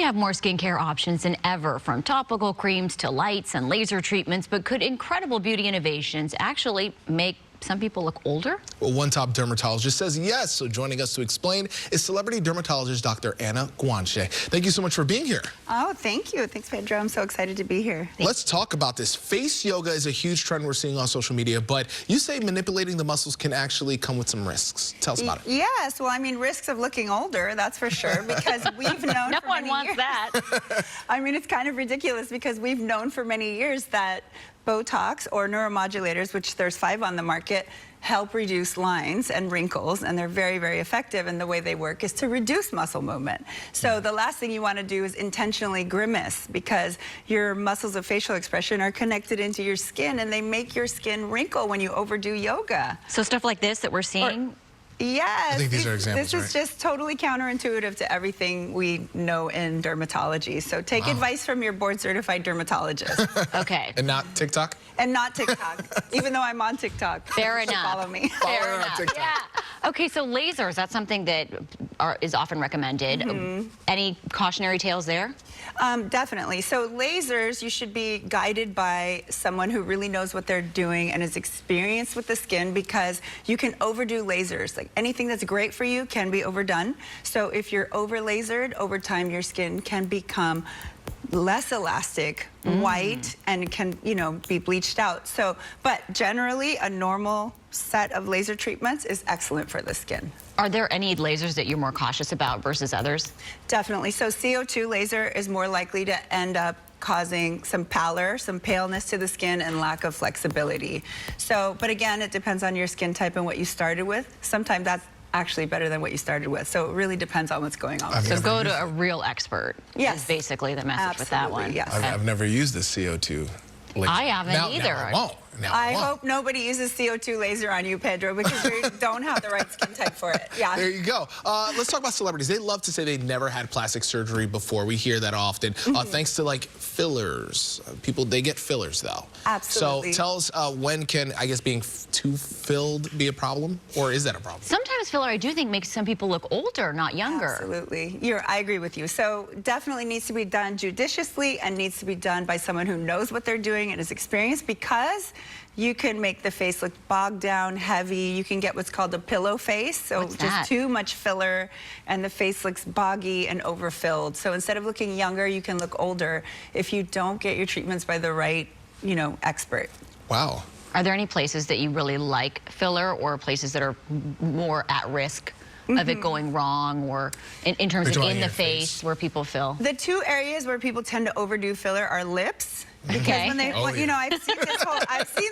have more skincare options than ever, from topical creams to lights and laser treatments, but could incredible beauty innovations actually make some people look older? Well, one top dermatologist says yes. So joining us to explain is celebrity dermatologist Dr. Anna Guanche. Thank you so much for being here. Oh, thank you. Thanks, Pedro. I'm so excited to be here. Let's talk about this. Face yoga is a huge trend we're seeing on social media, but you say manipulating the muscles can actually come with some risks. Tell us about it. Yes. Well, I mean, risks of looking older, that's for sure, because we've known no for one many wants years. that. I mean, it's kind of ridiculous because we've known for many years that Botox or neuromodulators, which there's 5 on the market, help reduce lines and wrinkles, and they're very, very effective, and the way they work is to reduce muscle movement. So the last thing you want to do is intentionally grimace, because your muscles of facial expression are connected into your skin, and they make your skin wrinkle when you overdo yoga. So stuff like this that we're seeing? Yes. I think these are examples, This is just totally counterintuitive to everything we know in dermatology. So take advice from your board-certified dermatologist. Okay. And not TikTok? And not TikTok, even though I'm on TikTok. Fair So enough. Follow me. Fair enough. TikTok. Yeah. Okay, so lasers, that's something that is often recommended. Any cautionary tales there? Definitely. So lasers, you should be guided by someone who really knows what they're doing and is experienced with the skin, because you can overdo lasers. Like anything that's great for you can be overdone. So if you're over lasered, over time your skin can become less elastic, white, and can, you know, be bleached out. So, but generally a normal set of laser treatments is excellent for the skin. Are there any lasers that you're more cautious about versus others? Definitely. So CO2 laser is more likely to end up causing some pallor, some paleness to the skin, and lack of flexibility. So, but again, it depends on your skin type and what you started with. Sometimes that's actually better than what you started with. So it really depends on what's going on. So go to a real expert. Yes. Is basically the message with that one. Yes. I've never used the CO2 laser. I haven't either. Now I won't. I hope nobody uses CO2 laser on you, Pedro, because you don't have the right skin type for it. Yeah. There you go. Let's talk about celebrities. They love to say they never had plastic surgery before. We hear that often. Thanks to like fillers. People, they get fillers though. Absolutely. So tell us, when can, I guess, being too filled be a problem, or is that a problem? Sometimes filler, I do think, makes some people look older, not younger. Absolutely. I agree with you. So definitely needs to be done judiciously and needs to be done by someone who knows what they're doing and is experienced, because you can make the face look bogged down, heavy. You can get what's called a pillow face. So What's just that? too much filler and the face looks boggy and overfilled. So instead of looking younger, you can look older if you don't get your treatments by the right, you know, expert. Wow. Are there any places that you really like filler, or places that are more at risk of it going wrong, or in terms of in the face where people fill? The 2 areas where people tend to overdo filler are lips. Because Okay. when they, Oh, you know, I've seen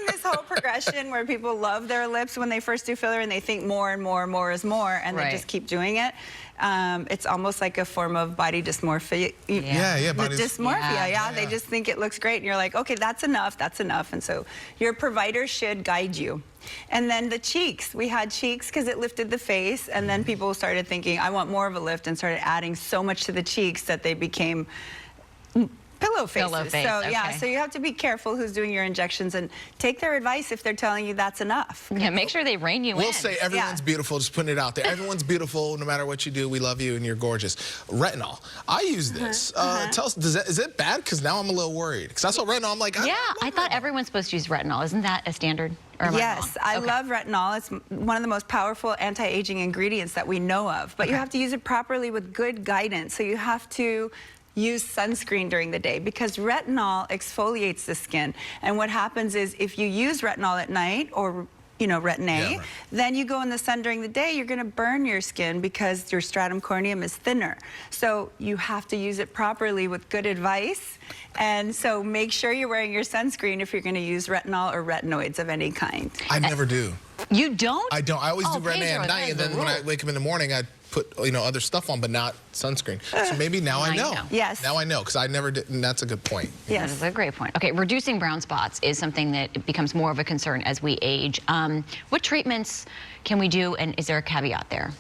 this whole progression where people love their lips when they first do filler, and they think more and more and more is more, and Right. they just keep doing it. It's almost like a form of body dysmorphia. Yeah, body Dysmorphia, Yeah. They just think it looks great, and you're like, okay, that's enough, that's enough. And so your provider should guide you. And then the cheeks, we had cheeks because it lifted the face, and then people started thinking, I want more of a lift, and started adding so much to the cheeks that they became pillow faces. Pillow face, So yeah, okay. so you have to be careful who's doing your injections and take their advice if they're telling you that's enough. Yeah, make sure they rein you in. We'll say everyone's beautiful, just putting it out there. Everyone's beautiful, no matter what you do. We love you and you're gorgeous. Retinol. I use this. Tell us, is it bad? Because now I'm a little worried. Because I saw retinol, I'm like, I thought everyone's supposed to use retinol. Isn't that a standard? Or am Yes, I I wrong? love retinol. It's one of the most powerful anti-aging ingredients that we know of. But you have to use it properly with good guidance. So you have to use sunscreen during the day, because retinol exfoliates the skin. And what happens is if you use retinol at night, or you know, Retin-A, then you go in the sun during the day, you're going to burn your skin because your stratum corneum is thinner. So you have to use it properly with good advice. And so make sure you're wearing your sunscreen if you're going to use retinol or retinoids of any kind. I never do. You don't? I don't. I always do Retin-A Pedro, at night, and then when I wake up in the morning, I put, you know, other stuff on, but not sunscreen. So maybe now I know. Yes. Now I know, because I never did, and that's a good point. Yes. That is a great point. Okay, reducing brown spots is something that becomes more of a concern as we age. What treatments can we do, and is there a caveat there?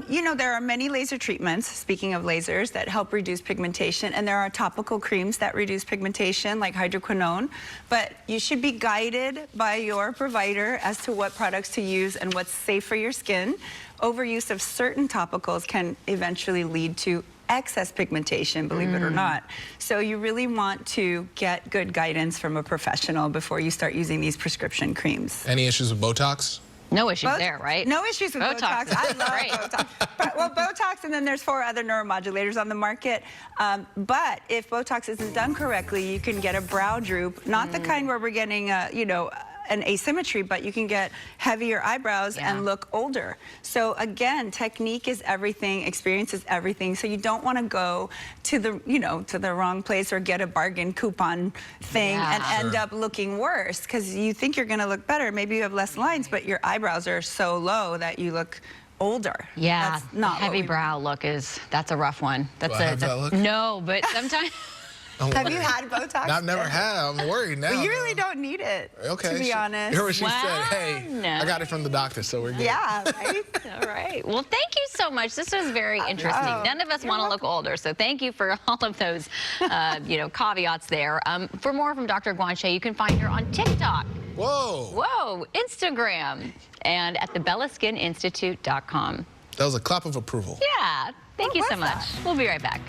You know, there are many laser treatments, speaking of lasers, that help reduce pigmentation, and there are topical creams that reduce pigmentation, like hydroquinone, but you should be guided by your provider as to what products to use and what's safe for your skin. Overuse of certain topicals can eventually lead to excess pigmentation, believe it or not. So you really want to get good guidance from a professional before you start using these prescription creams. Any issues with Botox? No issues there, right? No issues with Botox. I love Botox. Well, Botox, and then there's 4 other neuromodulators on the market. But if Botox isn't done correctly, you can get a brow droop, not the kind where we're getting, you know, an asymmetry, but you can get heavier eyebrows and look older. So again, technique is everything, experience is everything. So you don't want to go to the, you know, to the wrong place or get a bargain coupon thing and end up looking worse because you think you're going to look better. Maybe you have less lines, but your eyebrows are so low that you look older. Yeah, that's not heavy brow look that's a rough one. That's that look? No, but sometimes. Have you had Botox? I've never had. I'm worried now. Well, you really don't need it, okay, to be honest. Hear what she said. Hey, I got it from the doctor, so we're good. Yeah, right? All right. Well, thank you so much. This was very interesting. None of us want to look older, so thank you for all of those, you know, caveats there. For more from Dr. Guanche, you can find her on TikTok. Whoa, Instagram, and at thebellaskininstitute.com. That was a clap of approval. Yeah. Thank you so much. We'll be right back.